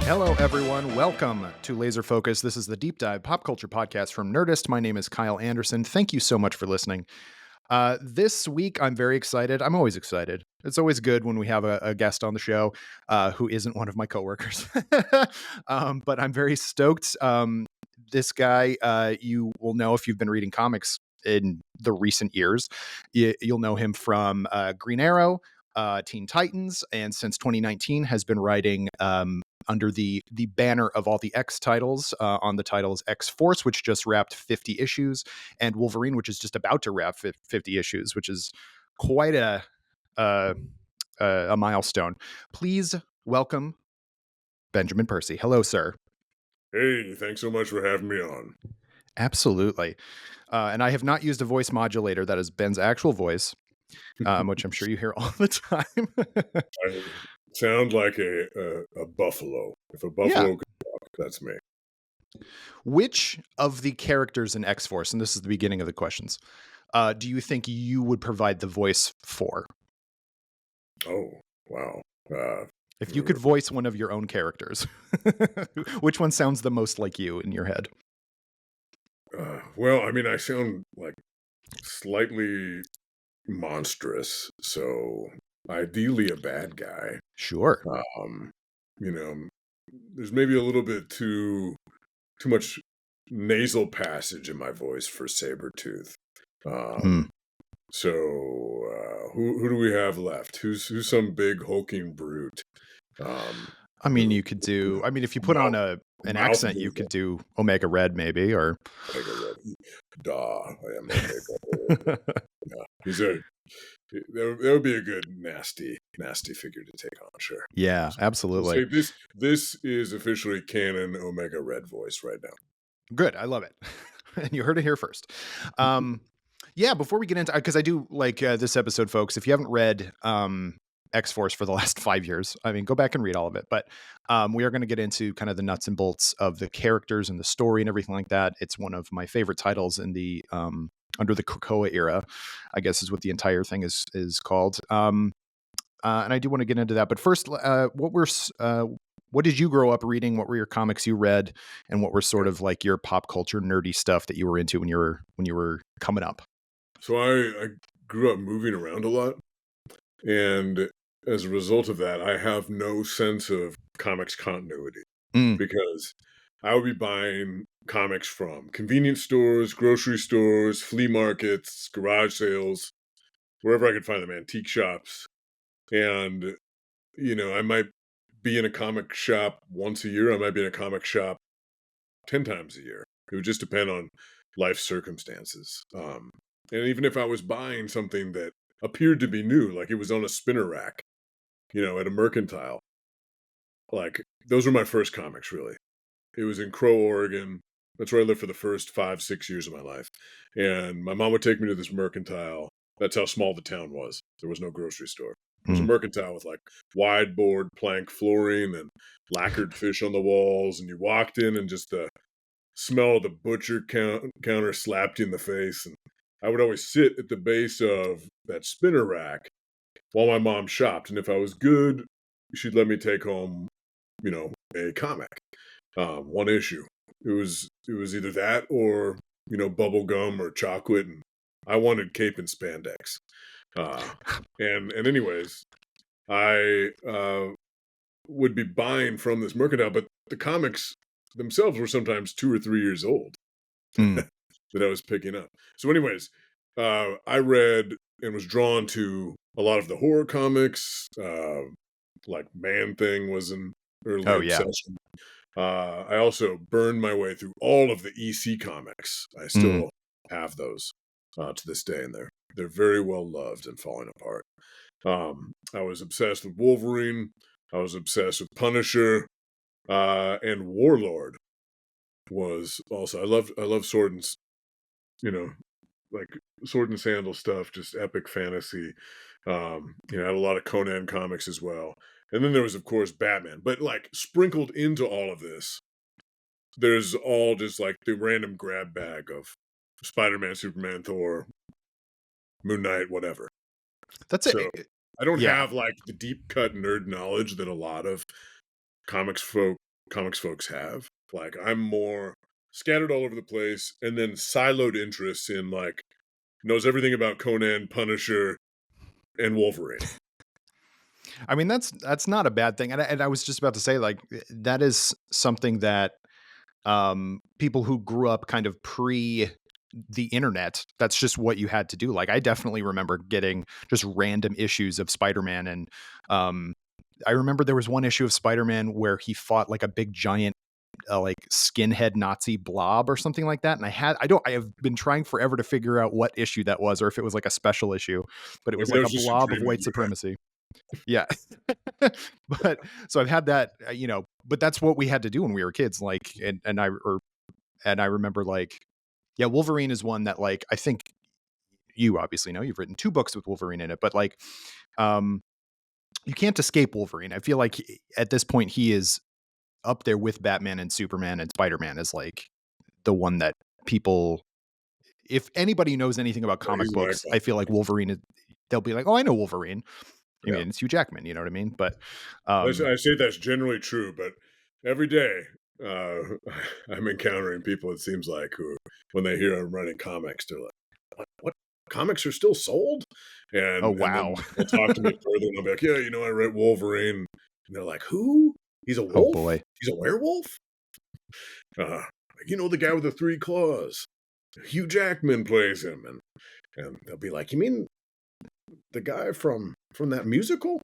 Hello, everyone. Welcome to Laser Focus. This is the Deep Dive Pop Culture Podcast from Nerdist. My name is Kyle Anderson. Thank you so much for listening. This week, I'm very excited. I'm always excited. It's always good when we have a guest on the show who isn't one of my coworkers. But I'm very stoked. This guy, you will know if you've been reading comics in the recent years. You'll know him from Green Arrow, Teen Titans, and since 2019 has been writing under the banner of all the X titles on the titles X-Force, which just wrapped 50 issues, and Wolverine, which is just about to wrap 50 issues, which is quite a milestone. Please welcome Benjamin Percy. Hello, sir. Hey, thanks so much for having me on. Absolutely. And I have not used a voice modulator. That is Ben's actual voice, which I'm sure you hear all the time. I sound like a buffalo. If a buffalo could talk, that's me. Which of the characters in X-Force, and this is the beginning of the questions, do you think you would provide the voice for? Oh, wow. If you could voice one of your own characters, which one sounds the most like you in your head? Well, I mean, I sound like slightly monstrous, so ideally a bad guy. Sure. Um, you know, there's maybe a little bit too much nasal passage in my voice for Sabretooth. Hmm. So who do we have left? Who's some big hulking brute? I mean, Who you could do. I mean, if you put on mouth an mouth accent, you movement? could do Omega Red, maybe, or. Omega Red. Duh, I am Omega Red. Yeah, that would be a good nasty figure to take on. Sure. Yeah, We'll absolutely. say this is officially canon Omega Red voice right now. Good. I love it. And you heard it here first. Yeah, before we get into, because I do like this episode, folks, if you haven't read X-Force for the last 5 years, I mean, go back and read all of it. But we are going to get into kind of the nuts and bolts of the characters and the story and everything like that. It's one of my favorite titles in the under the Krakoa era, I guess is what the entire thing is called. And I do want to get into that. But first, what did you grow up reading? What were your comics you read, and what were sort of like your pop culture nerdy stuff that you were into when you were coming up? So I grew up moving around a lot, and as a result of that, I have no sense of comics continuity Mm. because I would be buying comics from convenience stores, grocery stores, flea markets, garage sales, wherever I could find them, antique shops. And, I might be in a comic shop once a year. I might be in a comic shop 10 times a year. It would just depend on life circumstances. And even if I was buying something that appeared to be new, like it was on a spinner rack, at a mercantile, like those were my first comics, really. It was in Crow, Oregon. That's where I lived for the first 5, 6 years of my life. And my mom would take me to this mercantile. That's how small the town was. There was no grocery store. It was a Mm. mercantile with like wide board plank flooring and lacquered fish on the walls. And you walked in and just the smell of the butcher counter slapped you in the face. And I would always sit at the base of that spinner rack while my mom shopped. And if I was good, she'd let me take home, a comic, one issue. It was either that or bubble gum or chocolate, and I wanted cape and spandex. And anyways, I would be buying from this mercantile, but the comics themselves were sometimes 2 or 3 years old Mm. that I was picking up. So, anyways, I read and was drawn to a lot of the horror comics. Like Man Thing was an early Oh yeah. obsession. I also burned my way through all of the EC comics. I Mm. still have those to this day, and they're very well loved and falling apart. I was obsessed with Wolverine. I was obsessed with Punisher, and Warlord was also. I love sword and you know like sword and sandal stuff, just epic fantasy. I had a lot of Conan comics as well. And then there was, of course, Batman. But like sprinkled into all of this, there's all just like the random grab bag of Spider-Man, Superman, Thor, Moon Knight, whatever. That's So it. I don't Yeah. have like the deep cut nerd knowledge that a lot of comics folk comics folks have. Like, I'm more scattered all over the place and then siloed interests in, like, knows everything about Conan, Punisher, and Wolverine. I mean, that's not a bad thing, and I was just about to say, like, that is something that, people who grew up kind of pre the internet, that's just what you had to do. Like, I definitely remember getting just random issues of Spider-Man, and, um, I remember there was one issue of Spider-Man where he fought, like, a big giant, like, skinhead Nazi blob or something like that, and I have been trying forever to figure out what issue that was or if it was, like, a special issue, but it was Maybe that like a was just a blob of dream that white you had. supremacy. Yeah. But so I've had that, but that's what we had to do when we were kids, like, and I remember, like, yeah, Wolverine is one that, like, I think you obviously know, you've written 2 books with Wolverine in it, but, like, um, you can't escape Wolverine. I feel like at this point, he is up there with Batman and Superman and Spider-Man as, like, the one that people if anybody knows anything about Yeah, comic he's an books, icon. I feel like Wolverine is they'll be like, "Oh, I know Wolverine." I Yeah. mean, it's Hugh Jackman, you know what I mean? But, I say that's generally true, but every day, uh, I'm encountering people, it seems like, who, when they hear I'm writing comics, they're like, "What? Comics are still sold?" oh, And wow. then they'll talk to me further, and I'll be like, "Yeah, I read Wolverine." And they're like, "Who? He's a Oh, wolf? boy. He's a werewolf?" Like, the guy with the 3 claws. Hugh Jackman plays him, and they'll be like, "You mean the guy from that musical?"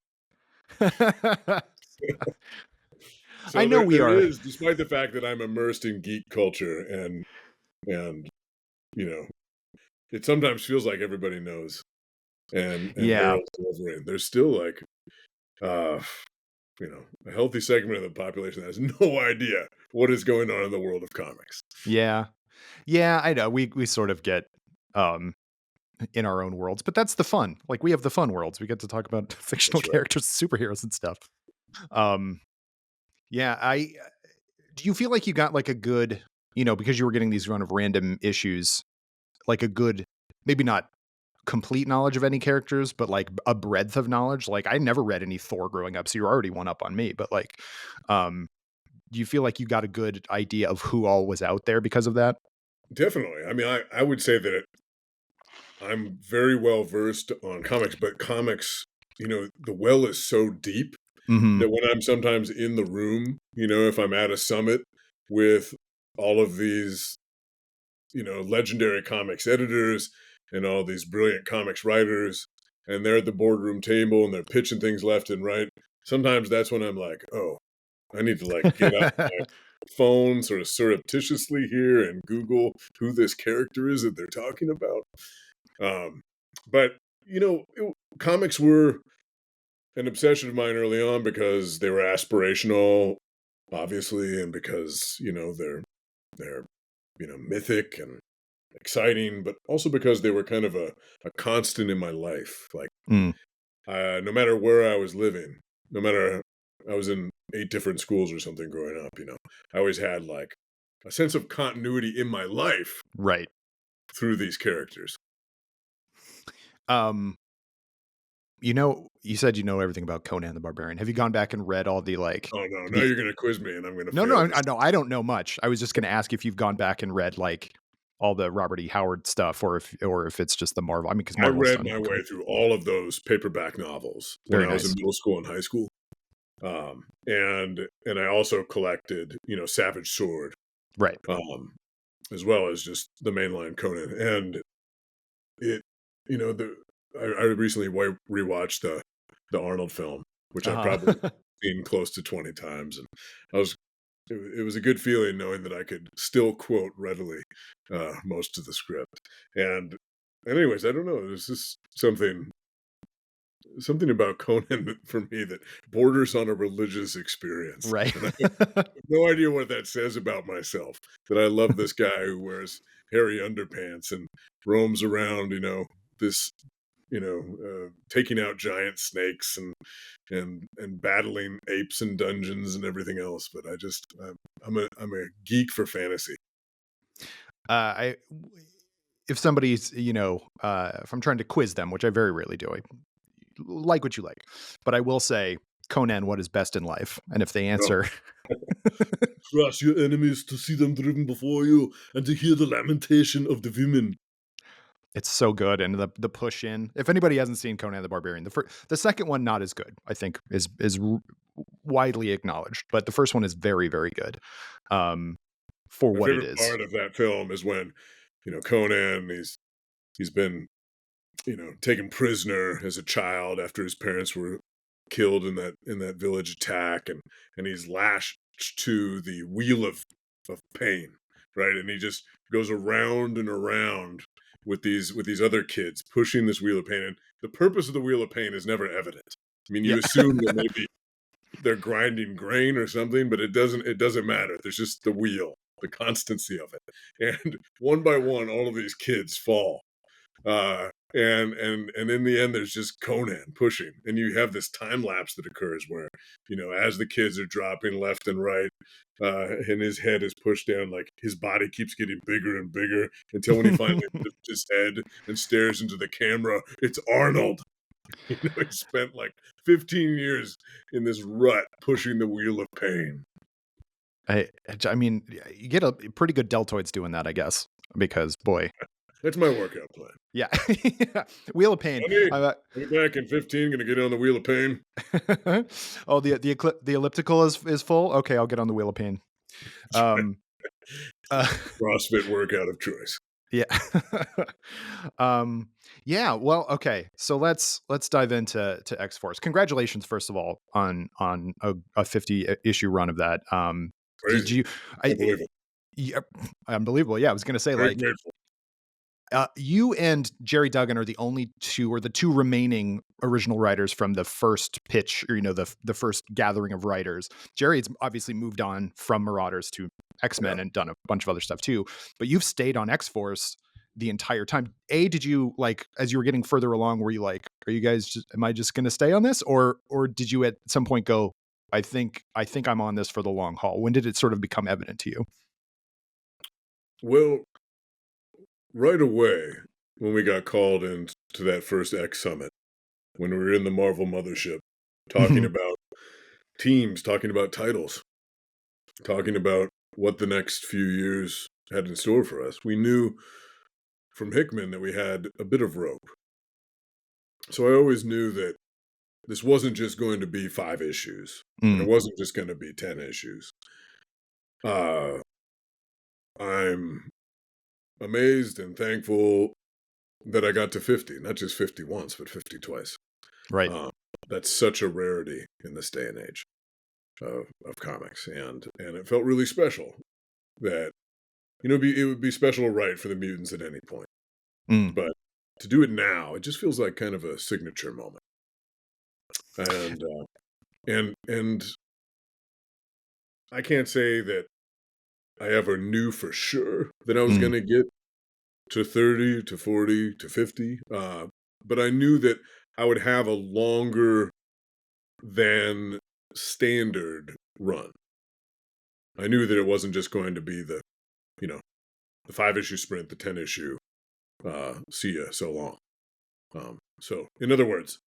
I So know we there are. is, despite the fact that I'm immersed in geek culture and, you know, it sometimes feels like everybody knows and Yeah. heralds Wolverine. There's still, like, uh, a healthy segment of the population that has no idea what is going on in the world of comics. Yeah. Yeah, I know. We sort of get, um, in our own worlds, but that's the fun. Like, we have the fun worlds. We get to talk about fictional That's right. characters, superheroes and stuff. Um, yeah, I do you feel like you got, like, a good because you were getting these run of random issues, like, a good maybe not complete knowledge of any characters, but, like, a breadth of knowledge? Like, I never read any Thor growing up, so you're already one up on me, but, like, um, do you feel like you got a good idea of who all was out there because of that? Definitely. I mean, I would say that I'm very well versed on comics, but comics, the well is so deep Mhm. that when I'm sometimes in the room, if I'm at a summit with all of these, legendary comics editors and all these brilliant comics writers, and they're at the boardroom table and they're pitching things left and right. Sometimes that's when I'm like, oh, I need to, like, get out my phone sort of surreptitiously here and Google who this character is that they're talking about. Um, but comics were an obsession of mine early on because they were aspirational, obviously, and because they're mythic and exciting, but also because they were kind of a constant in my life. Like, Mm, no matter where I was living, no matter I was in 8 different schools or something growing up, I always had, like, a sense of continuity in my life right. through these characters. Um, you said you know everything about Conan the Barbarian. Have you gone back and read all the, like, Oh no, now the you're gonna quiz me and I'm gonna No, no, fail this. I know, I don't know much. I was just gonna ask if you've gone back and read, like, all the Robert E. Howard stuff or if it's just the Marvel. I mean, because I Marvel's read done my way cool. through all of those paperback novels when Very I was in nice. middle school and high school. And I also collected, Savage Sword, Right. um, as well as just the mainline Conan. And it, you know, the I recently rewatched the Arnold film, which I've probably Uh-huh. seen close to 20 times, and I was it was a good feeling knowing that I could still quote readily most of the script. And anyways, I don't know. There's just something about Conan for me that borders on a religious experience, Right. and I have no idea what that says about myself. That I love this guy who wears hairy underpants and roams around, this, taking out giant snakes and battling apes and dungeons and everything else. But I'm a geek for fantasy. I if somebody's, if I'm trying to quiz them, which I very rarely do, I like what you like. But I will say, Conan what is best in life, and if they No. answer, Crush your enemies to see them driven before you and to hear the lamentation of the women. it's so good. And the push in. If anybody hasn't seen Conan the Barbarian, the second one not as good, I think, is widely acknowledged, but the first one is very very good, um, for My what it favorite is. part of that film is when, Conan, he's been, taken prisoner as a child after his parents were killed in that village attack, and he's lashed to the wheel of pain, right? And he just goes around and around with these other kids pushing this wheel of pain. And the purpose of the wheel of pain is never evident. I mean, Yeah. you assume that maybe they're grinding grain or something, but it doesn't matter. There's just the wheel, the constancy of it. And one by one, all of these kids fall. And in the end, there's just Conan pushing, and you have this time lapse that occurs where, as the kids are dropping left and right, and his head is pushed down, like his body keeps getting bigger and bigger until when he finally lifts his head and stares into the camera, it's Arnold. He spent like 15 years in this rut pushing the wheel of pain. I mean, you get a pretty good deltoids doing that, I guess, because boy, That's my workout plan. yeah, wheel of pain. Honey, Uh, I'll be back in 15. Gonna get on the wheel of pain. oh, the elliptical is full. Okay, I'll get on the wheel of pain. Um, uh, CrossFit workout of choice. yeah, um, yeah. Well, okay. So let's dive into X Force. Congratulations, first of all, on a 50 issue run of that. Did Crazy. you? Can't believe it. Yeah, unbelievable. Yeah, I was gonna say Very like grateful. you and Jerry Duggan are the only two, or the two remaining original writers from the first pitch, or the first gathering of writers. Jerry's obviously moved on from Marauders to Yeah. X-Men and done a bunch of other stuff too, but you've stayed on X-Force the entire time. Did you, like, as you were getting further along, were you like, are you guys am I just going to stay on this, or did you at some point go, I think I'm on this for the long haul? When did it sort of become evident to you? Well, right away when we got called into that first X Summit, when we were in the Marvel mothership, talking Mhm. about teams, talking about titles, talking about what the next few years had in store for us, we knew from Hickman that we had a bit of rope. So I always knew that this wasn't just going to be 5 issues, and it Mm, wasn't just going to be 10 issues. Uh, I'm amazed and thankful that I got to 50, not just 50 once, but 50 twice. right. Um, that's such a rarity in this day and age of comics, and it felt really special that it would be special to write for the mutants at any point, Mm, but to do it now, it just feels like kind of a signature moment, and I can't say that I ever knew for sure that I was mm, going to get to 30 to 40 to 50, but I knew that I would have a longer than standard run. I knew that it wasn't just going to be you know, the 5 issue sprint, the 10 issue, see ya, so long. So in other words,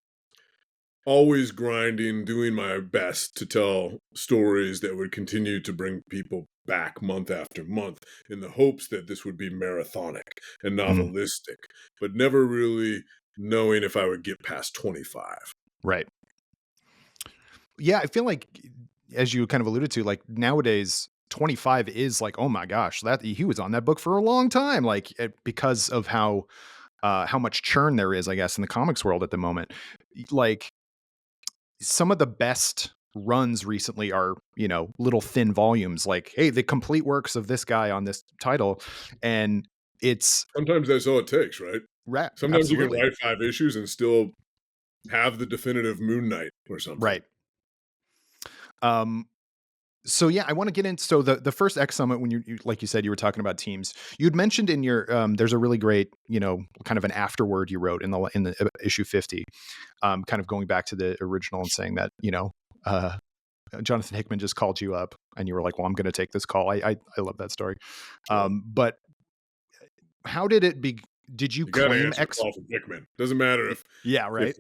always grinding, doing my best to tell stories that would continue to bring people back month after month in the hopes that this would be marathonic and mm, novelistic, but never really knowing if I would get past 25. right. Yeah, I feel like, as you kind of alluded to, like nowadays, 25 is like, oh my gosh, that he was on that book for a long time, like because of how much churn there is, I guess, in the comics world at the moment. Like some of the best runs recently are, little thin volumes. Like, hey, the complete works of this guy on this title, and it's Sometimes that's all it takes, right? Sometimes you can absolutely write 5 issues and still have the definitive Moon Knight or something. right. Um, So yeah, I want to get in. So the first X Summit, when like you said, you were talking about teams. You'd mentioned in your there's a really great, kind of an afterword you wrote in the issue 50, kind of going back to the original and saying that uh, Jonathan Hickman just called you up and you were like, well, I'm going to take this call. I love that story. Well, But how did it be? Did you you gotta claim answer the X? call from Hickman. Doesn't matter if Yeah, if right.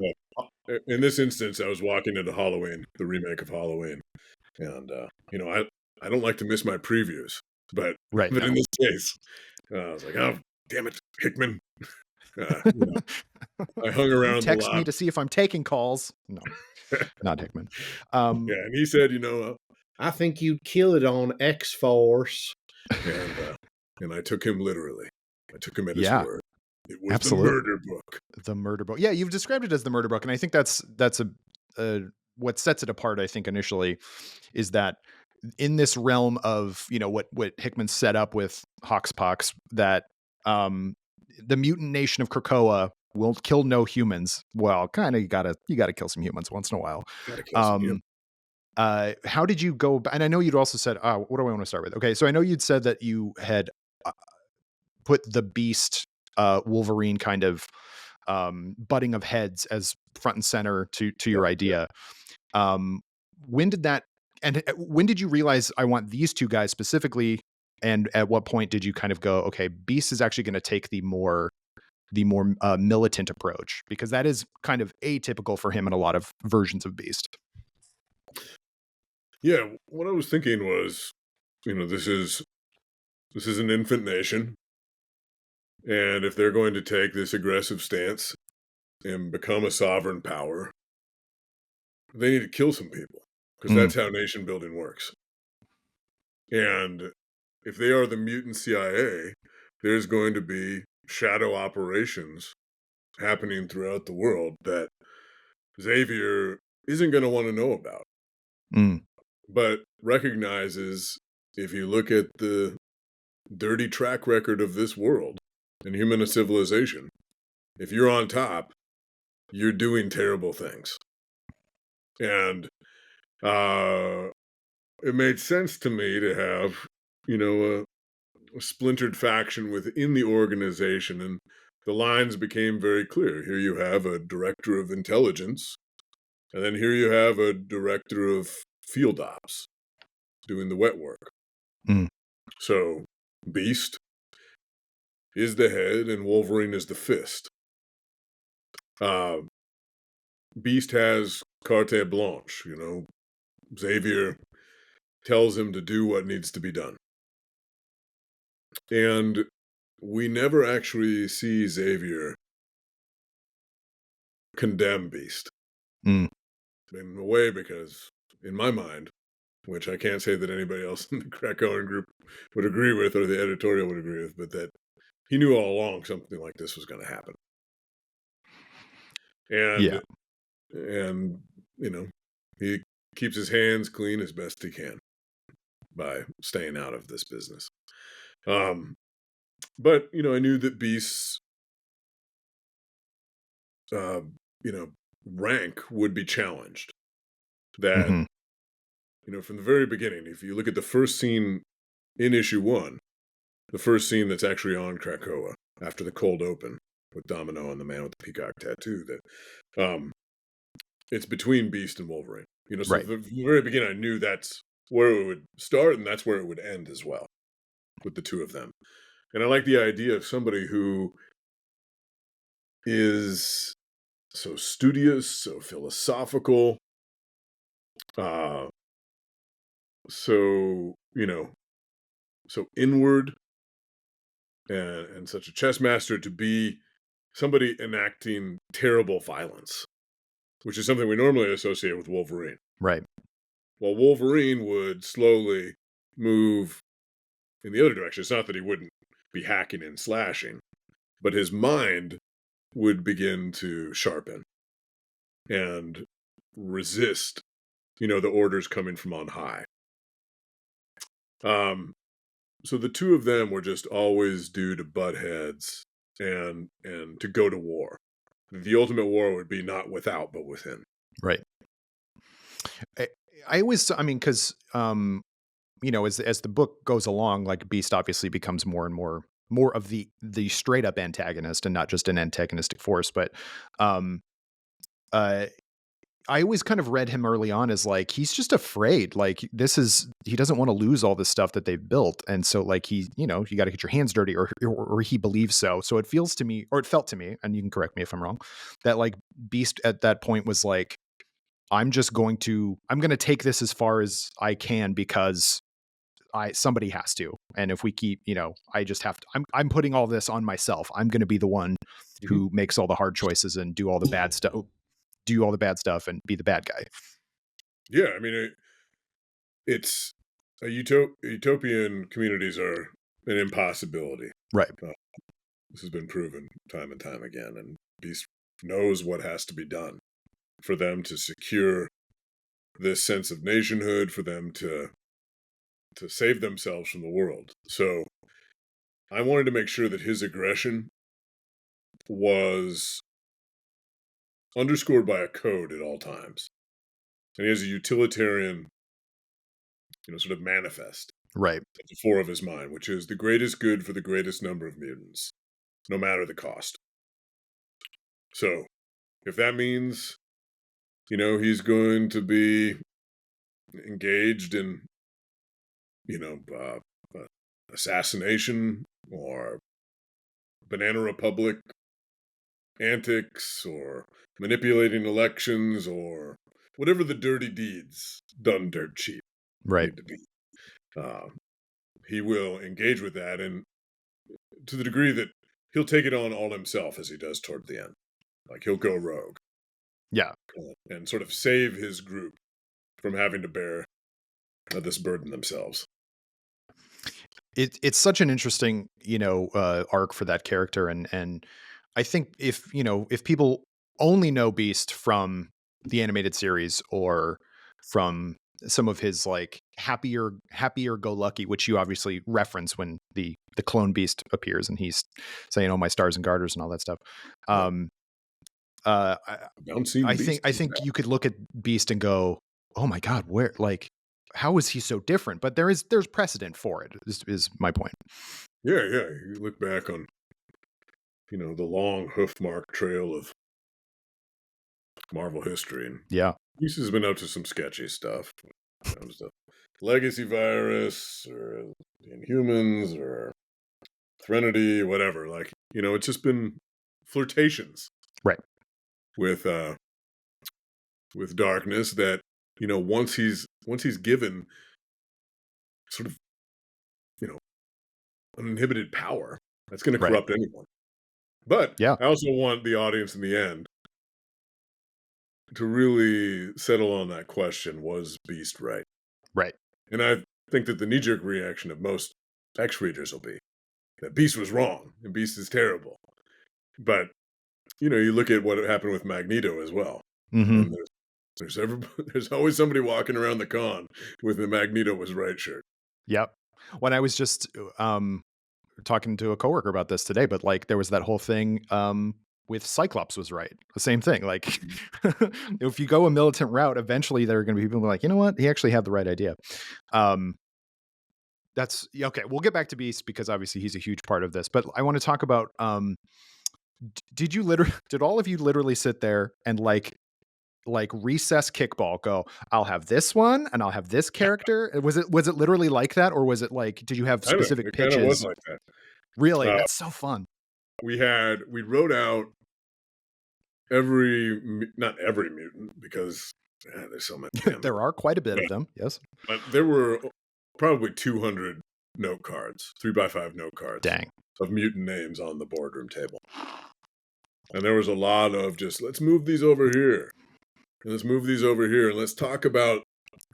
in this instance, I was walking into Halloween, the remake of Halloween, and I don't like to miss my previews, but Right. but in No. this case, I was like, oh damn it, Hickman. You know, I hung You around the text me lot. to see if I'm taking calls. No, not Hickman. Yeah, and he said, I think you'd kill it on X Force, and I took him literally. I took him at his Yeah, word. It was the absolutely. murder book. The murder book. Yeah, you've described it as the murder book, and I think that's a what sets it apart. I think initially is that in this realm of what Hickman set up with Hoxpox, that um, the mutant nation of Krakoa will kill no humans. Well, kind of you gotta kill some humans once in a while. Gotta kill some him. Um, how did you go? And I know you'd also said, what do I want to start with? Okay, so I know you'd said that you had uh, put the Beast Wolverine kind of butting of heads as front and center to Yeah, your yeah. idea. Um, when did that? And when did you realize I want these two guys specifically? And at what point did you kind of go, okay, Beast is actually going to take the more militant approach, because that is kind of atypical for him in a lot of versions of Beast. Yeah, what I was thinking was, this is an infant nation, and if they're going to take this aggressive stance and become a sovereign power, they need to kill some people because Mm, that's how nation building works. And if they are the mutant CIA, there's going to be shadow operations happening throughout the world that Xavier isn't going to want to know about, mm, but recognizes if you look at the dirty track record of this world and human civilization, if you're on top, you're doing terrible things. And uh, it made sense to me to have, a splintered faction within the organization, and the lines became very clear. Here you have a director of intelligence, and then here you have a director of field ops doing the wet work. mm, So Beast is the head, and Wolverine is the fist. Uh, Beast has carte blanche. Xavier tells him to do what needs to be done, and we never actually see Xavier condemn Beast mm. in a way because, in my mind, which I can't say that anybody else in the Krakoan group would agree with or the editorial would agree with, but that he knew all along something like this was going to happen. Yeah. And he keeps his hands clean as best he can by staying out of this business. Um, but I knew that Beast's uh, you know rank would be challenged. That Hmm. from the very beginning, if you look at the first scene in issue one, the first scene that's actually on Krakoa after the cold open with Domino and the man with the peacock tattoo, that it's between Beast and Wolverine. So Right. from the very beginning, I knew that's where it would start and that's where it would end as well with the two of them. And I like the idea of somebody who is so studious, so philosophical, uh, so so inward, and such a chess master, to be somebody enacting terrible violence, which is something we normally associate with Wolverine. Right. While Wolverine would slowly move in the other direction. It's not that he wouldn't be hacking and slashing, but his mind would begin to sharpen and resist, the orders coming from on high. Um, so the two of them were just always due to butt heads and to go to war. The ultimate war would be not without, but within. Right. I, I always, I mean, because as the book goes along, like Beast obviously becomes more and more of the straight up antagonist and not just an antagonistic force. But um, uh, I always kind of read him early on as like he's just afraid. Like he doesn't want to lose all this stuff that they've built, and so like you got to get your hands dirty, or he believes so. So it feels to me, or it felt to me, and you can correct me if I'm wrong, that like Beast at that point was like, I'm going to take this as far as I can because somebody has to, and if we keep, I just have to. I'm putting all this on myself. I'm going to be the one Mhm. who makes all the hard choices and do all the bad stuff. Do all the bad stuff and be the bad guy. Yeah, I mean, it's utopian communities are an impossibility. Right. Uh, this has been proven time and time again, and Beast knows what has to be done for them to secure this sense of nationhood, for them to save themselves from the world. So I wanted to make sure that his aggression was underscored by a code at all times. And he has a utilitarian, sort of manifest Right. at the fore of his mind, which is the greatest good for the greatest number of mutants, no matter the cost. So if that means, he's going to be engaged in, you know, uh, uh, assassination or Banana Republic antics or manipulating elections or whatever the dirty deeds done dirt cheap Right. need to be. Uh, he will engage with that, and to the degree that he'll take it on all himself as he does toward the end. Like he'll go rogue Yeah. and sort of save his group from having to bear this burden themselves. It's such an interesting, arc for that character. And I think if people only know Beast from the animated series or from some of his like happier go lucky, which you obviously reference when the clone Beast appears and he's saying, "Oh, my stars and garters" and all that stuff. Right. Um, I, Bouncing beast. I think you could look at Beast and go, "Oh my God, where like how is he so different?" But there's precedent for it. Is my point. Yeah, yeah. You look back on, the long hoof mark trail of Marvel history, and Yeah. Beast has been up to some sketchy stuff. When it comes to legacy virus or Inhumans or Threnody, whatever. Like, it's just been flirtations Right. with darkness that, once he's given sort of, you know, uninhibited power, that's gonna Right. corrupt anyone. But Yeah. I also want the audience in the end to really settle on that question, was Beast right? Right. And I think that the knee-jerk reaction of most X readers will be that Beast was wrong and Beast is terrible. But, you look at what happened with Magneto as well, Hmm. and there's there's always somebody walking around the con with the Magneto was right shirt. Yep. When I was just talking to a coworker about this today, but like there was that whole thing with Cyclops was right. The same thing. Like if you go a militant route, eventually there are going to be people like, you know what, he actually had the right idea. Um, that's yeah, okay. We'll get back to Beast because obviously he's a huge part of this. But I want to talk about did you literally did all of you literally sit there and like recess kickball go, I'll have this one and I'll have this character? Was it literally like that, or was it like did you have Kinda, specific it kinda was pitches? like that. Really? Uh, That's so fun. we wrote out not every mutant because, there's so many damn There are quite a bit but of them. Yes. there were probably 200 note cards, 3 by 5 note cards Dang. of mutant names on the boardroom table. And there was a lot of just, "Let's move these over here, and let's move these over here, and let's talk about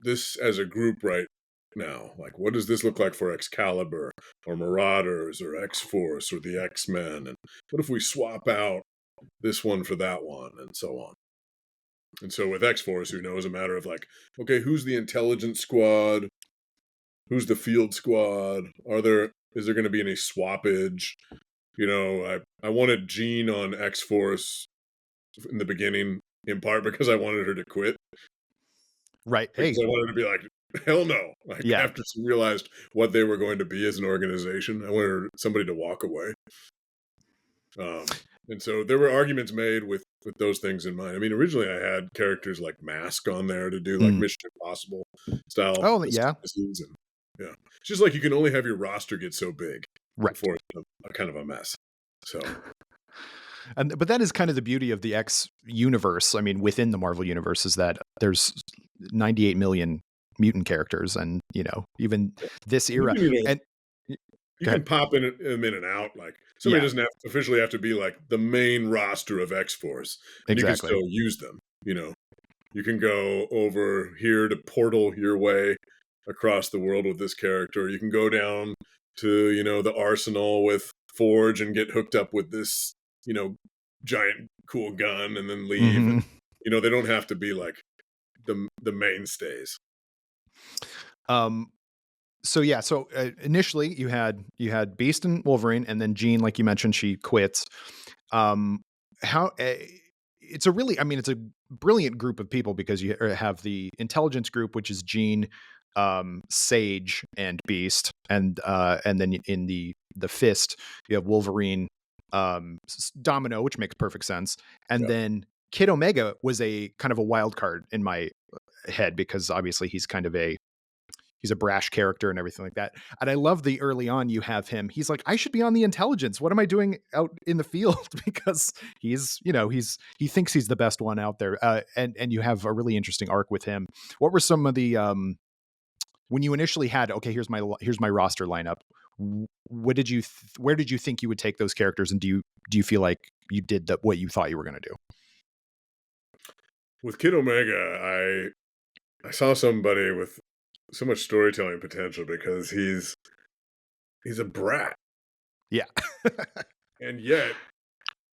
this as a group right now. Like, what does this look like for Excalibur or Marauders or X-Force or the X-Men? And what if we swap out this one for that one?" And so on. And so with X-Force, it was a matter of like, okay, who's the intelligence squad? Who's the field squad? Is there going to be any swappage? I wanted Jean on X-Force in the beginning, in part because I wanted her to quit, Right. Hey. because I wanted to be like, hell no. Like, Yeah. after she realized what they were going to be as an organization, I wanted somebody to walk away. And so there were arguments made with with those things in mind. I mean, originally I had characters like Mask on there to do like Mm. Mission Impossible style Oh, yeah. disguises, and yeah, it's just like you can only have your roster get so big Right. before it's a kind of a mess. So And but that is kind of the beauty of the X universe. I mean, within the Marvel universe, is that there's 98 million mutant characters, and even this you era. can And you go ahead. can pop them in and out. Like somebody Yeah, doesn't officially have to be like the main roster of X Force, and you can exactly. still use them. You can go over here to portal your way across the world with this character. You can go down to, the arsenal with Forge and get hooked up with this, you know, giant cool gun and then leave. And, Hmm. they don't have to be like the mainstays. Um, so yeah, so initially you had Beast and Wolverine, and then Jean, like you mentioned, she quits. Um, how it's a really, I mean, it's a brilliant group of people because you have the intelligence group, which is Jean, Sage, and Beast, and then in the Fist you have Wolverine, Domino, which makes perfect sense, and Yeah. then Kid Omega was a kind of a wild card in my head because obviously he's a brash character and everything like that. And I love the early on you have him. He's like, I should be on the intelligence. What am I doing out in the field? Because he thinks he's the best one out there. And you have a really interesting arc with him. What were some of the when you initially had, okay, here's my roster lineup. What did you where did you think you would take those characters, and do you feel like you did what you thought you were going to do? With Kid Omega, I saw somebody with so much storytelling potential because he's a brat, Yeah. and yet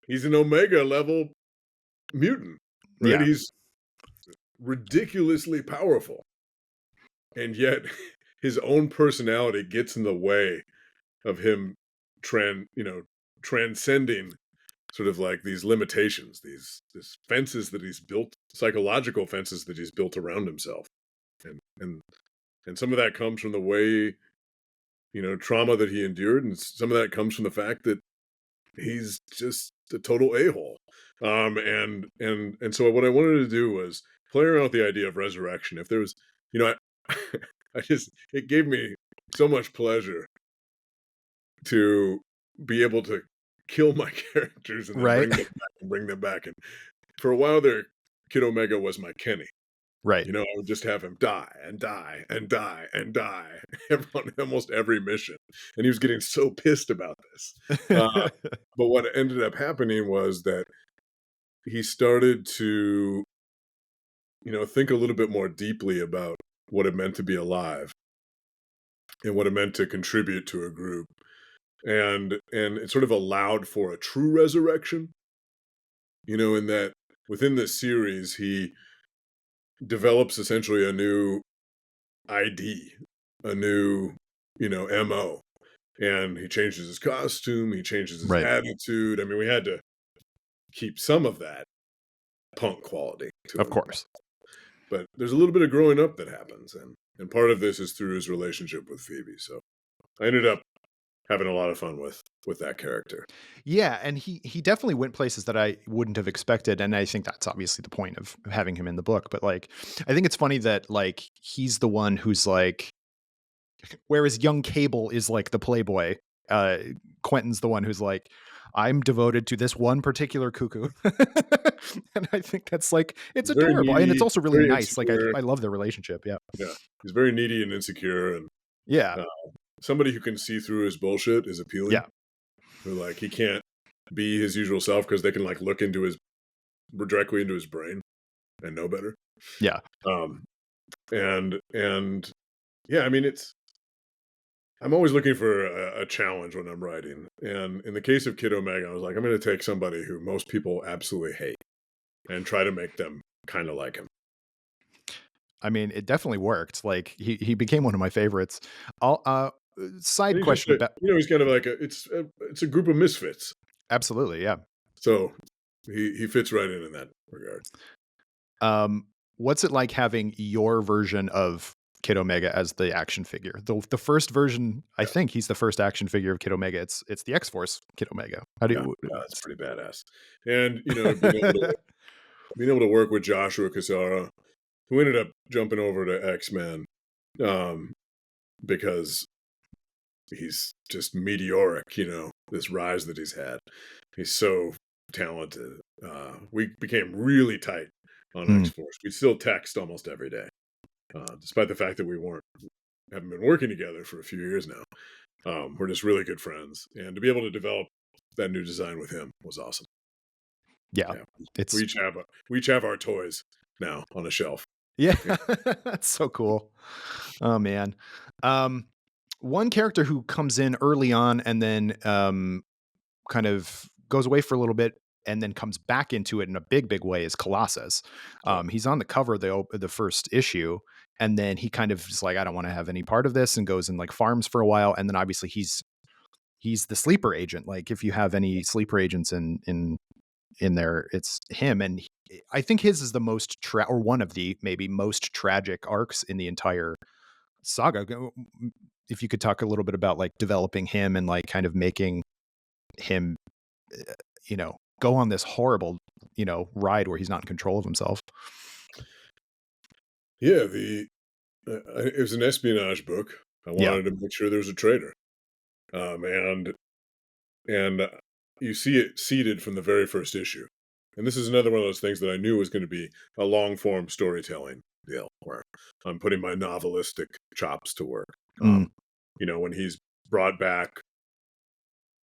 he's an Omega level mutant, right? Yeah. He's ridiculously powerful, and yet his own personality gets in the way of him transcending sort of like these limitations, these fences that he's built, psychological fences that he's built around himself. And and and some of that comes from the way, trauma that he endured, and some of that comes from the fact that he's just a total a-hole. And so what I wanted to do was play around with the idea of resurrection. If there was, I, I just it gave me so much pleasure to be able to kill my characters and then Right. bring them back. And for a while there, Kid Omega was my Kenny. Right. I would just have him die and die and die and die on almost every mission. And he was getting so pissed about this. Uh, but what ended up happening was that he started to, think a little bit more deeply about what it meant to be alive and what it meant to contribute to a group. And it sort of allowed for a true resurrection, in that within this series, he develops essentially a new ID, a new, MO. And he changes his costume, he changes his Right. attitude. I mean, we had to keep some of that punk quality to Of him. course. But there's a little bit of growing up that happens, and part of this is through his relationship with Phoebe. So I ended up having a lot of fun with that character. Yeah, and he definitely went places that I wouldn't have expected, and I think that's obviously the point of having him in the book. But like, I think it's funny that like he's the one who's like, whereas young Cable is like the playboy, uh, Quentin's the one who's like, I'm devoted to this one particular cuckoo, and I think that's like it's He's very adorable, and it's needy, also really very nice. Like insecure. I love their relationship. Yeah, Yeah, he's very needy and insecure, and yeah, uh, somebody who can see through his bullshit is appealing. yeah, Who like he can't be his usual self because they can like look into his directly into his brain and know better. yeah. Um, and yeah, I mean I'm always looking for a challenge when I'm writing. And in the case of Kid Omega, I was like, I'm going to take somebody who most people absolutely hate and try to make them kind of like him. I mean, it definitely worked. Like he became one of my favorites. I'll And side he's just question about he's kind of like it's a group of misfits. absolutely, yeah. So he fits right in that regard. What's it like having your version of Kid Omega as the action figure. The first version, I Yeah, think he's the first action figure of Kid Omega. It's the X-Force Kid Omega. How do yeah, you yeah, that's pretty badass. And, being able to work with Joshua Cassara, who ended up jumping over to X-Men, um, because he's just meteoric, this rise that he's had. He's so talented. We became really tight on Mm, X-Force. We still text almost every day, despite the fact that we haven't been working together for a few years now. We're just really good friends, and to be able to develop that new design with him was awesome. yeah. Yeah, we It's each have we each have our toys now on a shelf. yeah, Yeah, that's so cool. Oh man. Um, one character who comes in early on and then kind of goes away for a little bit and then comes back into it in a big, big way is Colossus. yeah, He's on the cover of the first issue, and then he kind of is like, I don't want to have any part of this, and goes and like farms for a while, and then obviously he's the sleeper agent. Like if you have any sleeper agents in there, it's him, and I think his is the most or one of the maybe most tragic arcs in the entire saga. If you could talk a little bit about like developing him and like kind of making him go on this horrible, ride where he's not in control of himself. yeah. It was an espionage book. I Yeah. wanted to make sure there was a traitor, and you see it seeded from the very first issue. And this is another one of those things that I knew was going to be a long form storytelling deal where I'm putting my novelistic chops to work. Mm, When he's brought back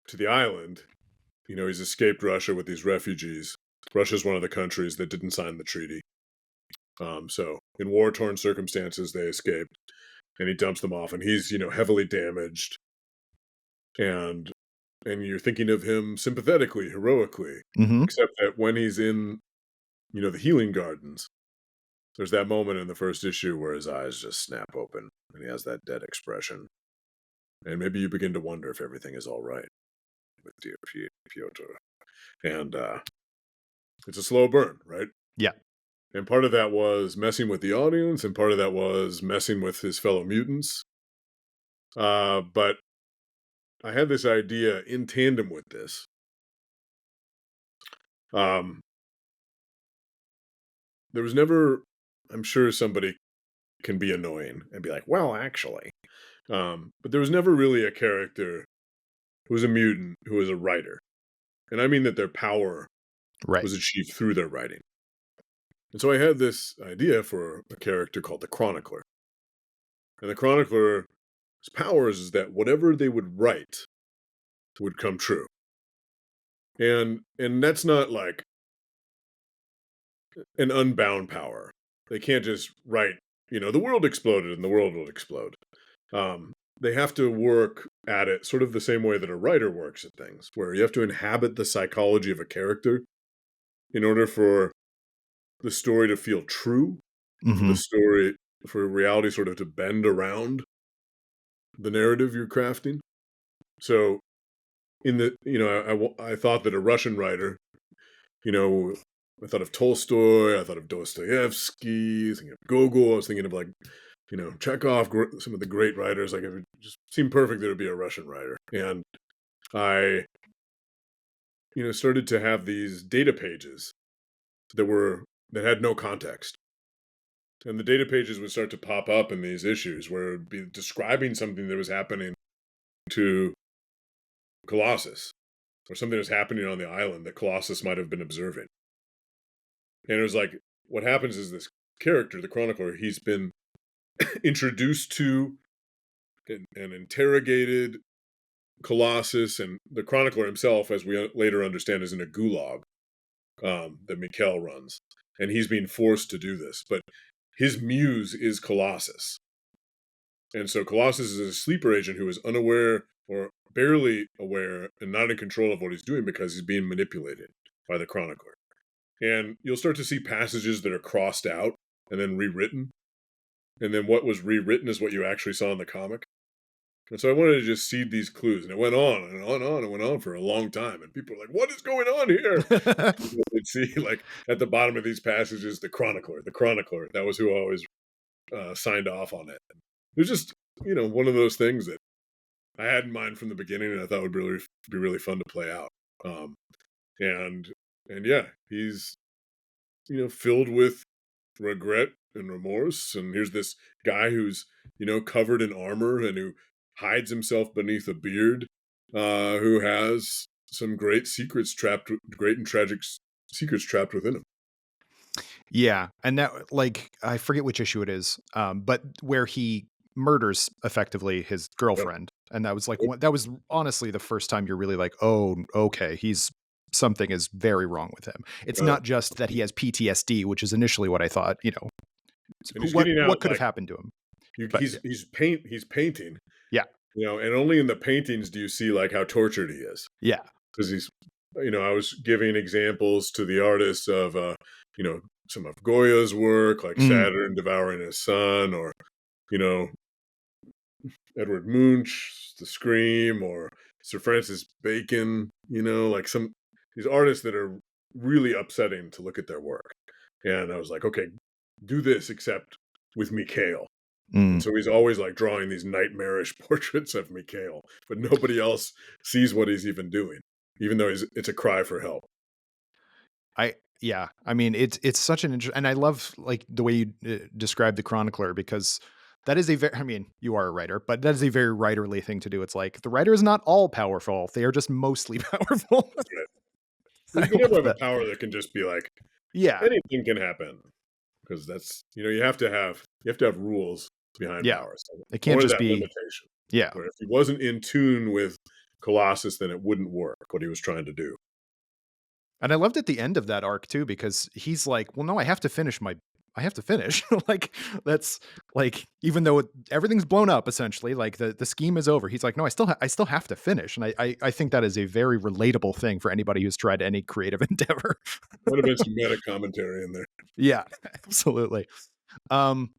to the island, he's escaped Russia with these refugees. Russia's one of the countries that didn't sign the treaty. So in war torn circumstances, they escaped and he dumps them off and he's, heavily damaged. And you're thinking of him sympathetically, heroically, mhm, except that when he's in, the healing gardens, there's that moment in the first issue where his eyes just snap open and he has that dead expression. And maybe you begin to wonder if everything is all right with dear Piotr. And it's a slow burn, right? yeah, And part of that was messing with the audience, and part of that was messing with his fellow mutants. But I had this idea in tandem with this. Um, there was never, I'm sure somebody can be annoying and be like, well, actually. But there was never really a character who was a mutant who was a writer. And I mean that their power right, was achieved through their writing. And so I had this idea for a character called the Chronicler. And the Chronicler's powers is that whatever they would write would come true. And that's not like an unbound power. They can't just write, the world exploded and the world will explode. They have to work at it sort of the same way that a writer works at things, where you have to inhabit the psychology of a character in order for the story to feel true, for the mhm, story, for reality sort of to bend around the narrative you're crafting. So, I thought that a Russian writer, you know, I thought of Tolstoy, I thought of Dostoevsky, I was thinking of Gogol, I was thinking of like, Chekhov, some of the great writers. Like it would just seem perfect that it would be a Russian writer. And I, started to have these data pages that had no context. And the data pages would start to pop up in these issues where it would be describing something that was happening to Colossus or something that was happening on the island that Colossus might have been observing. And it was like, what happens is this character, the Chronicler, he's been introduced to and interrogated Colossus, and the Chronicler himself, as we later understand, is in a gulag that Mikhail runs. And he's being forced to do this. But his muse is Colossus. And so Colossus is a sleeper agent who is unaware or barely aware and not in control of what he's doing because he's being manipulated by the Chronicler. And you'll start to see passages that are crossed out and then rewritten. And then what was rewritten is what you actually saw in the comic. And so I wanted to just seed these clues. And it went on and on and on and went on for a long time. And people were like, what is going on here? You'd see, like, at the bottom of these passages, the Chronicler. That was who always signed off on it. It was just, one of those things that I had in mind from the beginning, and I thought would be really fun to play out. Um, and and yeah, he's filled with regret and remorse. And here's this guy who's covered in armor and who hides himself beneath a beard, who has some great and tragic secrets trapped within him. Yeah, and that, like, I forget which issue it is, but where he murders effectively his Yep. girlfriend, and that was like Yep. that was honestly the first time you're really like, oh, okay, he's something is very wrong with him. It's Uh, not just that he has PTSD, which is initially what I thought. and he's What getting what out could have like happened to him? But he's painting, yeah, and only in the paintings do you see like how tortured he is. yeah, Because I was giving examples to the artists of, you know, some of Goya's work, like mm, Saturn devouring his son, or, you know, Edward Munch, The Scream, or Sir Francis Bacon, like these artists that are really upsetting to look at their work. And I was like, okay, do this except with Mikhail. mm. And so he's always like drawing these nightmarish portraits of Mikhail, but nobody else sees what he's even doing, even though it's a cry for help. I yeah, I mean it's such an and I love like the way you describe the Chronicler because that is a very I mean you are a writer, but that is a very writerly thing to do. It's like the writer is not all powerful; they are just mostly powerful. That's right. Well, I you can never love have a that. power that can just be like Yeah, anything can happen, because that's you have to have rules behind yeah. power. So It I can't wanted just that be limitation, yeah. where if he wasn't in tune with Colossus, then it wouldn't work what he was trying to do. And I loved at the end of that arc too because he's like, "Well, no, I have to finish." Like that's like even though everything's blown up essentially, like the scheme is over. He's like, "No, I still have to finish." And I think that is a very relatable thing for anybody who's tried any creative endeavor. Might have been some meta commentary in there. Yeah, absolutely. Um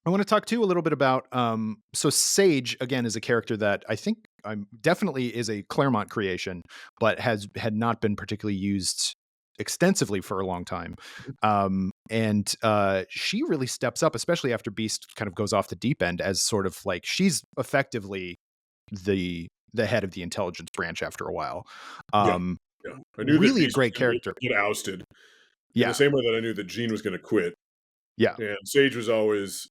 I want to talk too a little bit about so Sage again is a character that I think I'm definitely is a Claremont creation, but had not been particularly used extensively for a long time. And she really steps up, especially after Beast kind of goes off the deep end as sort of like she's effectively the head of the intelligence branch after a while. Yeah, Um, yeah. I knew that really a Beast was great going to character. get ousted in the Yeah. same way that I knew that Jean was going to quit, Yeah. and Sage was always,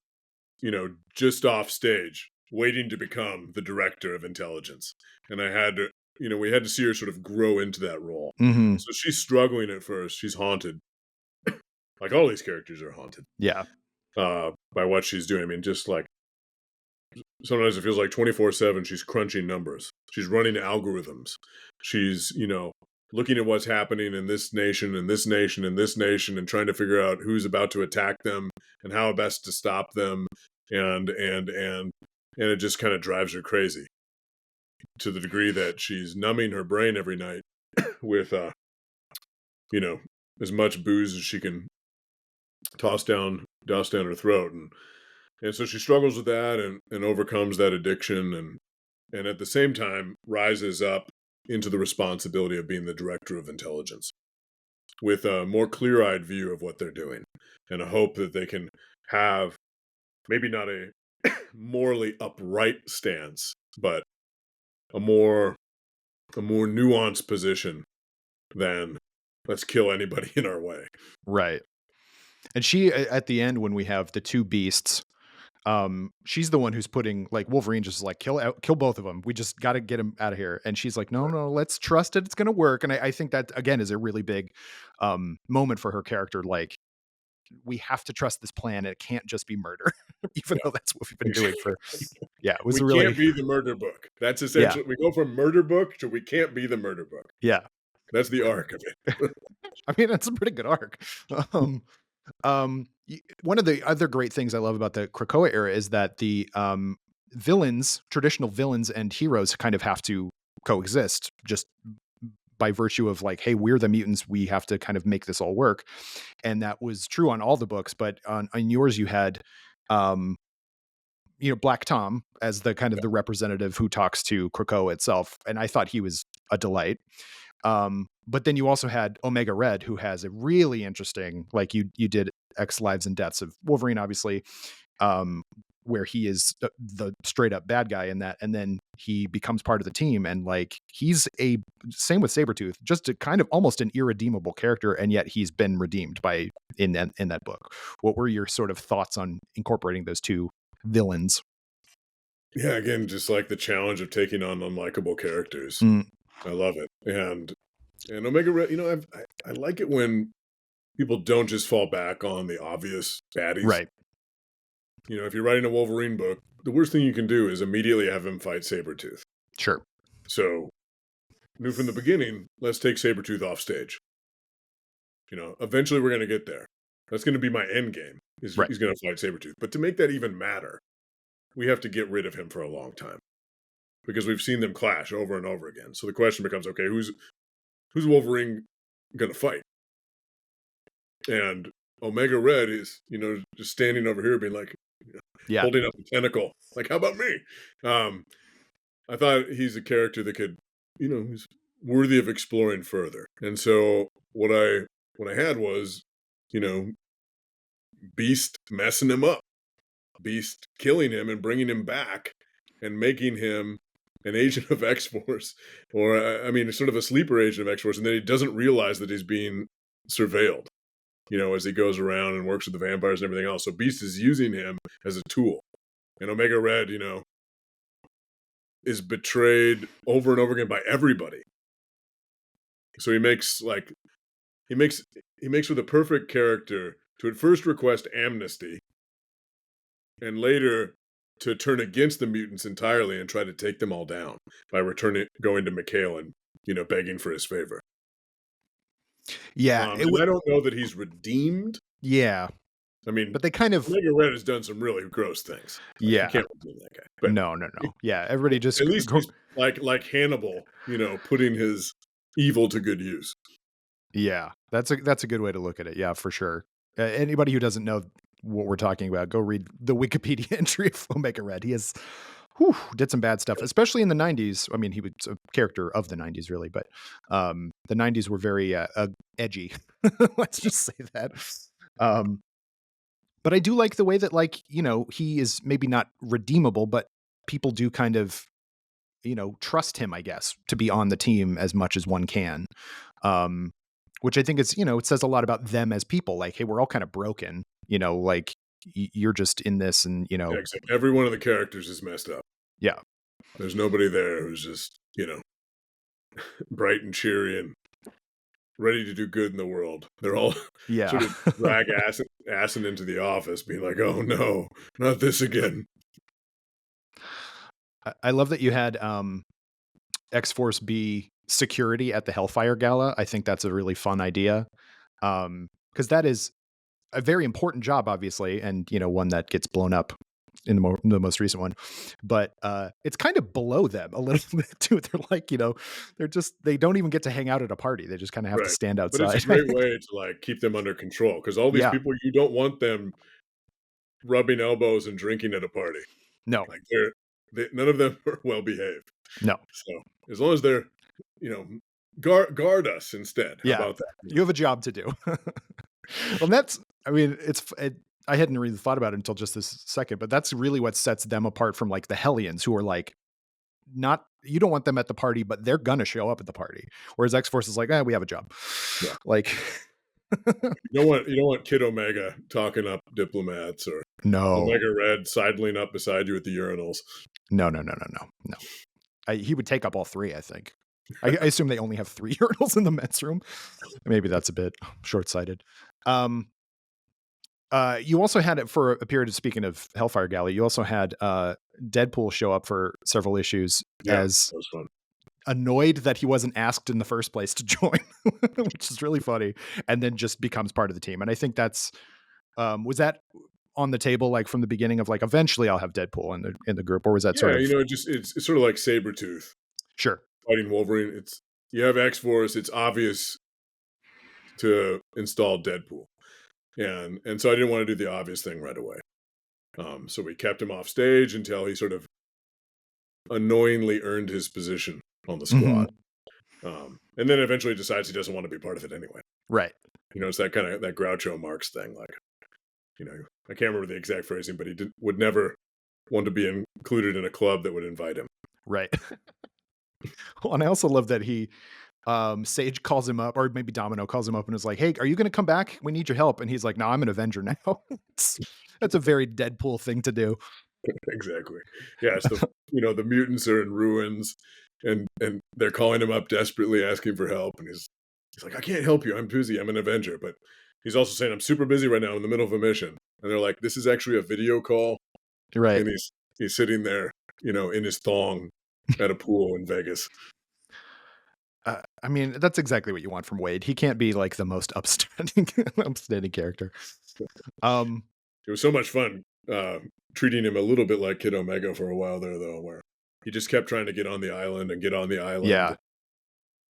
just off stage, waiting to become the director of intelligence. And we had to see her sort of grow into that role. Hmm. So she's struggling at first. She's haunted, like all these characters are haunted Yeah. by what she's doing. I mean, just like sometimes it feels like 24/7, she's crunching numbers. She's running algorithms. She's, looking at what's happening in this nation and this nation and this nation and trying to figure out who's about to attack them and how best to stop them. And it just kind of drives her crazy to the degree that she's numbing her brain every night with, you know, as much booze as she can douse down her throat. And so she struggles with that and overcomes that addiction and at the same time rises up into the responsibility of being the director of intelligence with a more clear-eyed view of what they're doing and a hope that they can have maybe not a morally upright stance, but a more nuanced position than let's kill anybody in our way. Right. And she at the end when we have the two beasts, she's the one who's putting like Wolverine just like kill both of them. We just got to get him out of here. And she's like, no, Right. no, let's trust it. It's going to work. And I think that again is a really big moment for her character. Like we have to trust this plan. It can't just be murder, even Yeah. though that's what we've been doing for. Yeah, it was We a can't really be the murder book. That's yeah, essentially we go from murder book to we can't be the murder book. yeah. That's the arc of it. I mean, that's a pretty good arc. Um, One of the other great things I love about the Krakoa era is that the villains, traditional villains and heroes kind of have to coexist just by virtue of like, hey, we're the mutants. We have to kind of make this all work. And that was true on all the books, but on yours, you had, um, Black Tom as the kind of Yeah. the representative who talks to Krakoa itself. And I thought he was a delight. But then you also had Omega Red, who has a really interesting, like you did X Lives and Deaths of Wolverine, obviously. where he is the straight up bad guy in that, and then he becomes part of the team, and like he's a same with Sabretooth, just a kind of almost an irredeemable character, and yet he's been redeemed by in that book. What were your sort of thoughts on incorporating those two villains? Yeah, again, just like the challenge of taking on unlikable characters. Mm, I love it. And Omega Red, I like it when people don't just fall back on the obvious baddies. right. If you're writing a Wolverine book, the worst thing you can do is immediately have him fight Sabretooth. Sure. So, knew from the beginning, let's take Sabretooth off stage. Eventually we're going to get there. That's going to be my end game, is Right. he's going to fight Sabretooth. But to make that even matter, we have to get rid of him for a long time. Because we've seen them clash over and over again. So the question becomes, okay, who's Wolverine going to fight? And Omega Red is, just standing over here being like, Yeah. holding up a tentacle. Like, how about me? I thought he's a character that could, he's worthy of exploring further. And so what I had was, you know, Beast messing him up, Beast killing him and bringing him back and making him an agent of X-Force, or sort of a sleeper agent of X-Force, and then he doesn't realize that he's being surveilled, as he goes around and works with the vampires and everything else. So Beast is using him as a tool. And Omega Red, is betrayed over and over again by everybody. So he makes for the perfect character to at first request amnesty and later to turn against the mutants entirely and try to take them all down by going to Mikhail and, begging for his favor. Yeah. And I don't know that he's redeemed. Yeah. I mean, But they kind of, Omega Red has done some really gross things. Like, yeah. you can't redeem that guy. But No. Yeah. Everybody just at least he's like Hannibal, putting his evil to good use. yeah. That's a good way to look at it. Yeah, for sure. Anybody who doesn't know what we're talking about, go read the Wikipedia entry of Omega Red. He has did some bad stuff, especially in the 90s. I mean, he was a character of the 90s, really, but the 90s were very edgy. Let's just say that. Um, but I do like the way that, like, he is maybe not redeemable, but people do kind of, trust him, I guess, to be on the team as much as one can. Um, which I think is, it says a lot about them as people. Like, hey, we're all kind of broken, like you're just in this and, Yeah, except every one of the characters is messed up. yeah. There's nobody there who's just, bright and cheery and ready to do good in the world. They're all Yeah. sort of drag assing into the office, being like, "Oh no, not this again." I love that you had X-Force be security at the Hellfire Gala. I think that's a really fun idea. Because that is a very important job, obviously, and one that gets blown up in the most recent one. But it's kind of below them a little bit too. They're like, they don't even get to hang out at a party. They just kind of have to Right. stand But outside. it's a great way to like keep them under control because all these Yeah. people, you don't want them rubbing elbows and drinking at a party. No, Like none of them are well behaved. no. So as long as they're, guard us instead. How Yeah. about that? You have a job to do. Well, I hadn't really thought about it until just this second, but that's really what sets them apart from like the Hellions, who are like, you don't want them at the party, but they're gonna show up at the party. Whereas X-Force is like, we have a job. Yeah. Like, You don't want Kid Omega talking up diplomats or no, Omega Red sidling up beside you at the urinals. no. He would take up all three, I think. I assume they only have 3 urinals in the men's room. Maybe that's a bit short-sighted. You also had it for a period of, speaking of Hellfire Gala, you also had Deadpool show up for several issues as that was fun. annoyed that he wasn't asked in the first place to join, which is really funny, and then just becomes part of the team. And I think that's was that on the table like from the beginning of like eventually I'll have Deadpool in the group, or was that sort of it's sort of like Sabretooth sure fighting Wolverine. You have X-Force, it's obvious to install Deadpool. And so I didn't want to do the obvious thing right away. So we kept him off stage until he sort of annoyingly earned his position on the squad. Mm-hmm. And then eventually decides he doesn't want to be part of it anyway. Right. It's that kind of that Groucho Marx thing. Like, I can't remember the exact phrasing, but would never want to be included in a club that would invite him. Right. Well, and I also love that Sage calls him up, or maybe Domino calls him up and is like, "Hey, are you gonna come back? We need your help." And he's like, "No, I'm an Avenger now." It's that's a very Deadpool thing to do. Exactly. Yeah, it's the mutants are in ruins, and they're calling him up desperately asking for help, and he's like, "I can't help you. I'm busy. I'm an Avenger." But he's also saying, "I'm super busy right now in the middle of a mission." And they're like, "This is actually a video call," Right. and he's sitting there, in his thong at a pool in Vegas. I mean, that's exactly what you want from Wade. He can't be like the most upstanding upstanding character. Um, It was so much fun treating him a little bit like Kid Omega for a while there, though, where he just kept trying to get on the island and get on the island. yeah.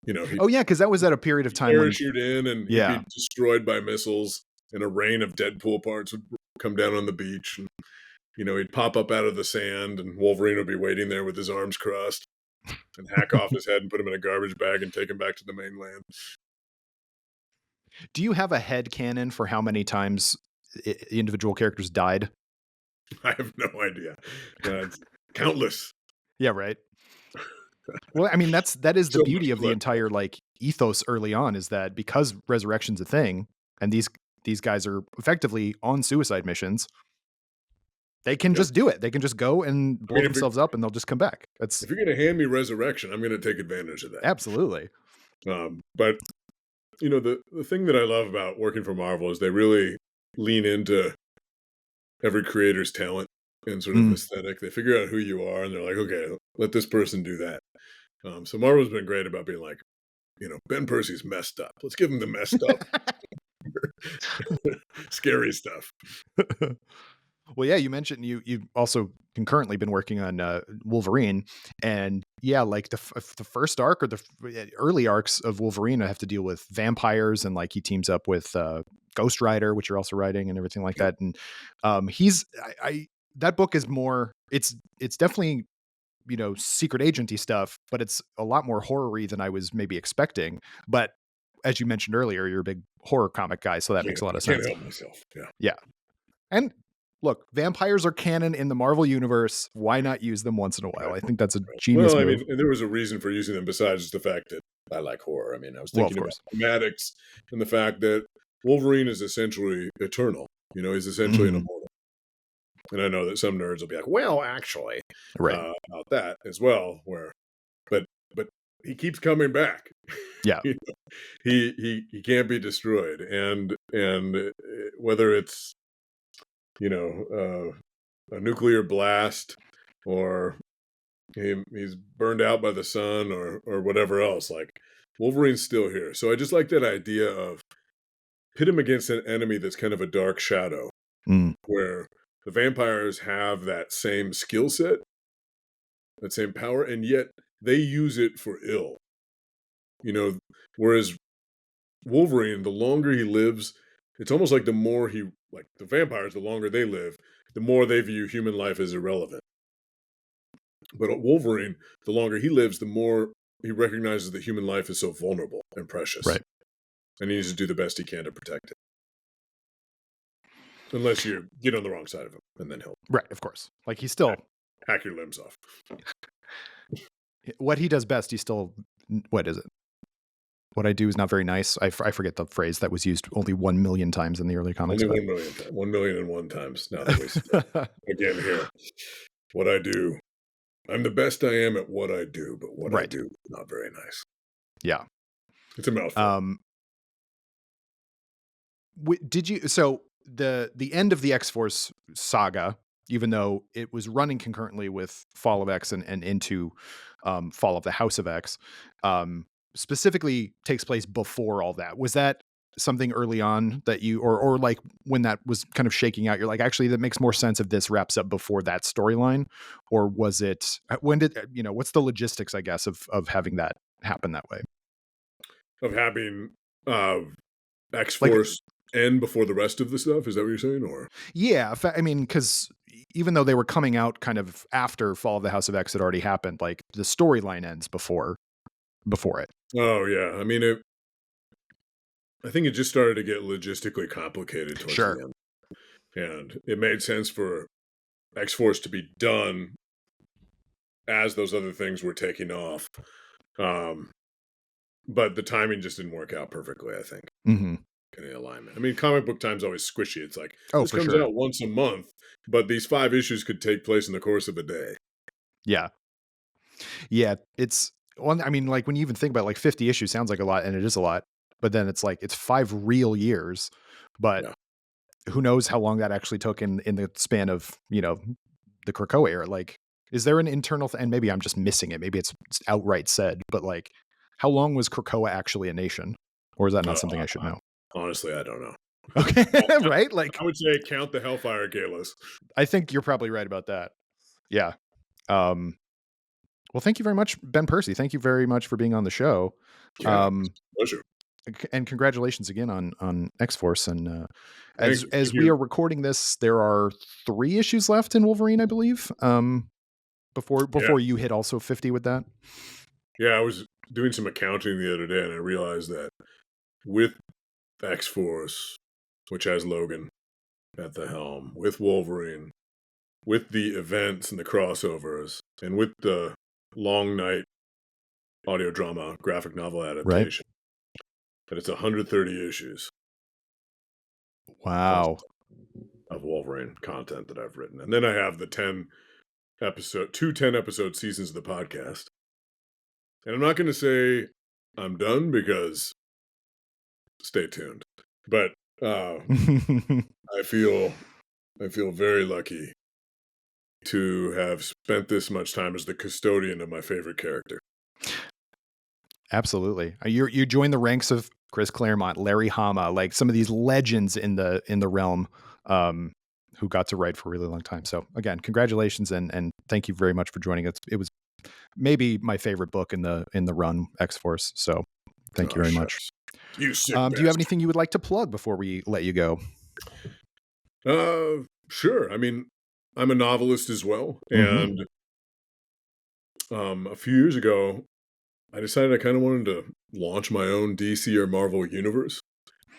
He Oh yeah, because that was at a period of time when parachute in and he'd yeah. be destroyed by missiles, and a rain of Deadpool parts would come down on the beach. And, he'd pop up out of the sand, and Wolverine would be waiting there with his arms crossed and hack off his head and put him in a garbage bag and take him back to the mainland. Do you have a head canon for how many times individual characters died? I have no idea. It's countless. Yeah, right. Well, I mean, that is the So much beauty of the blood. entire like ethos early on is that because resurrection's a thing, and these guys are effectively on suicide missions, they can Yep. just do it. They can just go and I blow mean, themselves up, and they'll just come back. That's if you're going to hand me resurrection, I'm going to take advantage of that. absolutely But the thing that I love about working for Marvel is they really lean into every creator's talent and sort of mm. aesthetic. They figure out who you are, and they're like, okay, let this person do that. So Marvel's been great about being like, Ben Percy's messed up. Let's give him the messed up, scary stuff. Well, yeah, you mentioned you also concurrently been working on Wolverine, and yeah, like the first arc or the early arcs of Wolverine, I have to deal with vampires, and like he teams up with Ghost Rider, which you're also writing, and everything like that. And he's I that book is more it's definitely secret agency stuff, but it's a lot more horror-y than I was maybe expecting. But as you mentioned earlier, you're a big horror comic guy, so that makes a lot I of can't sense. help myself. Yeah. Yeah. And look, vampires are canon in the Marvel universe. Why not use them once in a while? Right. I think that's a Right. genius Well, I move. mean, and there was a reason for using them besides the fact that I like horror. I mean, I was Well, of thinking about course. thematics and the fact that Wolverine is essentially eternal. He's essentially an Mhm. immortal. And I know that some nerds will be like, "Well, actually," Right. about that as well. But he keeps coming back. Yeah. You know, he can't be destroyed, and whether it's a nuclear blast or he's burned out by the sun or whatever else, like Wolverine's still here. So I just like that idea of pit him against an enemy that's kind of a dark shadow, Mm. where the vampires have that same skill set, that same power, and yet they use it for ill. You know, whereas Wolverine, the longer he lives, it's almost like the vampires, the longer they live, the more they view human life as irrelevant. But Wolverine, the longer he lives, the more he recognizes that human life is so vulnerable and precious, Right. and he needs to do the best he can to protect it. Unless you get on the wrong side of him, and then he'll Right. Of course. Like he's still hack your limbs off. what he does best. He's still what is it? What I do is not very nice. I forget the phrase that was used only 1 million times in the early comics, Only but 1 million times, 1,000,001 times. Now that we start again here, what I do, I'm the best I am at what I do, but what I right. do is not very nice. Yeah. It's a mouthful. Um, did you so the end of the X-Force saga, even though it was running concurrently with Fall of X and into Fall of the House of X, specifically takes place before all that. Was that something early on that you or like when that was kind of shaking out, you're like, actually that makes more sense if this wraps up before that storyline? Or was it when did what's the logistics, I guess, of having that happen that way? Of having uh, X Like Force end before the rest of the stuff. Is that what you're saying? Or yeah, I mean, because even though they were coming out kind of after Fall of the House of X had already happened, like the storyline ends before it. oh yeah, I mean I think it just started to get logistically complicated towards Sure. the end. And it made sense for X-Force to be done as those other things were taking off. But the timing just didn't work out perfectly, I think, Hmm. in the alignment. I mean, comic book time's always squishy. It's like, Oh, this for comes sure. out once a month, but these 5 issues could take place in the course of a day. Yeah. Yeah. It's one. I mean, like when you even think about like 50 issues sounds like a lot, and it is a lot, but then it's like it's 5 real years. But Yeah. who knows how long that actually took in the span of, the Krakoa era. Like, is there an internal and maybe I'm just missing it. Maybe it's outright said, but like, how long was Krakoa actually a nation? Or is that not Uh, something I should know? Honestly, I don't know. Okay. I Right? Like, I would say count the Hellfire Galas. I think you're probably right about that. Yeah. Um, well, thank you very much, Ben Percy. Thank you very much for being on the show. Yeah, it's Um, a pleasure. and congratulations again on X Force. And Thank as we you. are recording this, there are 3 issues left in Wolverine, I believe. Yeah. Before you hit also 50 with that. Yeah, I was doing some accounting the other day, and I realized that with X-Force, which has Logan at the helm, with Wolverine, with the events and the crossovers, and with the Long Night audio drama graphic novel Right. adaptation, that it's 130 issues plus Wow. of Wolverine content that I've written. And then I have the 10 episode seasons of the podcast. And I'm not going to say I'm done because stay tuned. But I feel very lucky to have spent this much time as the custodian of my favorite character. Absolutely. You join the ranks of Chris Claremont, Larry Hama, like some of these legends in the realm, who got to write for a really long time. So again, congratulations and thank you very much for joining us. It was maybe my favorite book in the run, X Force. So thank you Oh, very much. shucks. You sick Do you have bastard. anything you would like to plug before we let you go? Sure. I mean, I'm a novelist as well. Mm-hmm. And a few years ago, I decided I kind of wanted to launch my own DC or Marvel universe.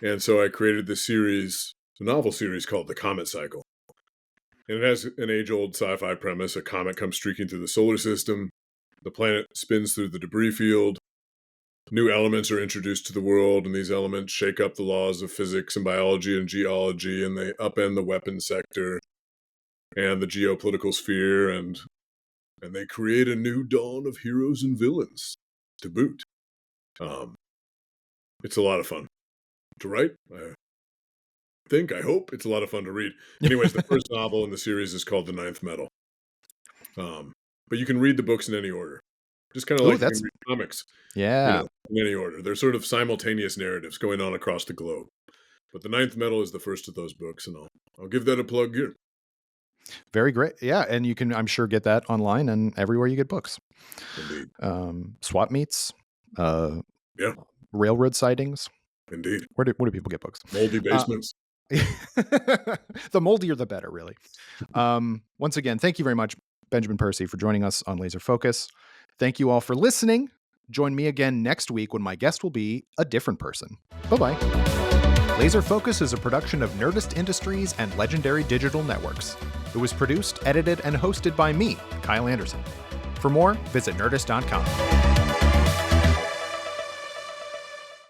And so I created this series, a novel series called The Comet Cycle. And it has an age-old sci-fi premise. A comet comes streaking through the solar system. The planet spins through the debris field. New elements are introduced to the world, and these elements shake up the laws of physics and biology and geology, and they upend the weapons sector and the geopolitical sphere, and they create a new dawn of heroes and villains to boot. Um, it's a lot of fun to write. I hope it's a lot of fun to read. Anyways, the first novel in the series is called The Ninth Metal. But you can read the books in any order, just kind of Oh, like you can that's read comics, yeah. in any order. They're sort of simultaneous narratives going on across the globe. But The Ninth Metal is the first of those books, and I'll give that a plug here. Very great. Yeah, and you can, I'm sure, get that online and everywhere you get books. Indeed. Swap meets, uh, Yeah, railroad sightings. indeed. Where do people get books? Moldy Uh, basements. the moldier, the better, really. Once again, thank you very much, Benjamin Percy, for joining us on Laser Focus. Thank you all for listening. Join me again next week when my guest will be a different person. Bye-bye. Laser Focus is a production of Nerdist Industries and Legendary Digital Networks. It was produced, edited, and hosted by me, Kyle Anderson. For more, visit nerdist.com.